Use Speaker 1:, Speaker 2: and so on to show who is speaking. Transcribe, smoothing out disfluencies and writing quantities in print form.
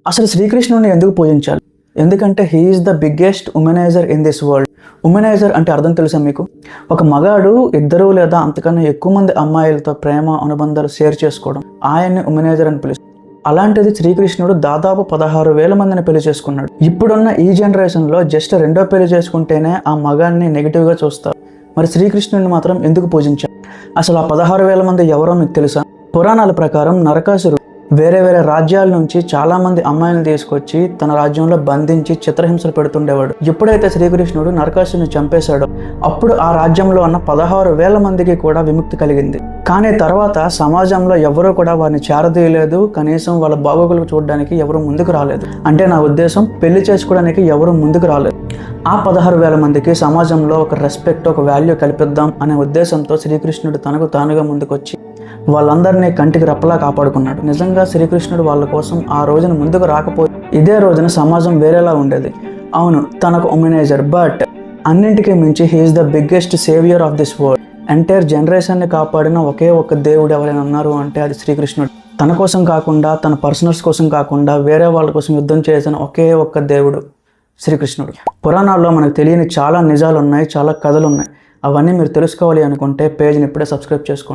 Speaker 1: అసలు శ్రీకృష్ణుడిని ఎందుకు పూజించాలి? ఎందుకంటే he is the biggest womaniser in this world. Womaniser అంటే అర్థం తెలుసా మీకు? ఒక మగాడు ఇద్దరు లేదా అంతకన్నా ఎక్కువ మంది అమ్మాయిలతో ప్రేమ అనుబంధాలు షేర్ చేసుకోవడం, ఆయన్ని ఉమెనైజర్ అని పిలుస్తారు. అలాంటిది శ్రీకృష్ణుడు దాదాపు 16,000 మందిని పెళ్లి చేసుకున్నాడు. ఇప్పుడున్న ఈ జనరేషన్లో జస్ట్ రెండో పెళ్లి చేసుకుంటేనే ఆ మగాడిని నెగిటివ్గా చూస్తారు. మరి శ్రీకృష్ణుడిని మాత్రం ఎందుకు పూజించారు? అసలు ఆ 16,000 మంది ఎవరో మీకు తెలుసా? పురాణాల ప్రకారం నరకాసురుడు వేరే వేరే రాజ్యాల నుంచి చాలామంది అమ్మాయిలను తీసుకొచ్చి తన రాజ్యంలో బంధించి చిత్రహింసలు పెడుతుండేవాడు. ఎప్పుడైతే శ్రీకృష్ణుడు నరకాసురుని చంపేశాడో అప్పుడు ఆ రాజ్యంలో ఉన్న 16,000 మందికి కూడా విముక్తి కలిగింది. కానీ తర్వాత సమాజంలో ఎవరూ కూడా వారిని చేరదీయలేదు, కనీసం వాళ్ళ బాగోగులు చూడడానికి ఎవరు ముందుకు రాలేదు. అంటే నా ఉద్దేశం, పెళ్లి చేసుకోవడానికి ఎవరు ముందుకు రాలేదు. ఆ 16,000 మందికి సమాజంలో ఒక రెస్పెక్ట్, ఒక వాల్యూ కల్పిద్దాం అనే ఉద్దేశంతో శ్రీకృష్ణుడు తనకు తానుగా ముందుకొచ్చి వాళ్ళందరినీ కంటికి రెప్పలా కాపాడుకున్నాడు. నిజంగా శ్రీకృష్ణుడు వాళ్ళ కోసం ఆ రోజున ముందుకు రాకపోతే ఇదే రోజున సమాజం వేరేలా ఉండేది. అవును, తనకు ఉమెనైజర్, బట్ అన్నింటికీ మించి he is the biggest saviour of this world. Entire జనరేషన్ని కాపాడిన ఒకే ఒక్క దేవుడు ఎవరైనా ఉన్నారు అంటే అది శ్రీకృష్ణుడు. తన కోసం కాకుండా, తన పర్సనల్స్ కోసం కాకుండా, వేరే వాళ్ళ కోసం యుద్ధం చేసిన ఒకే ఒక్క దేవుడు శ్రీకృష్ణుడు. పురాణాల్లో మనకు తెలియని చాలా నిజాలు ఉన్నాయి, చాలా కథలు ఉన్నాయి. అవన్నీ మీరు తెలుసుకోవాలి అనుకుంటే పేజ్ని ఇప్పుడే సబ్స్క్రైబ్ చేసుకోండి.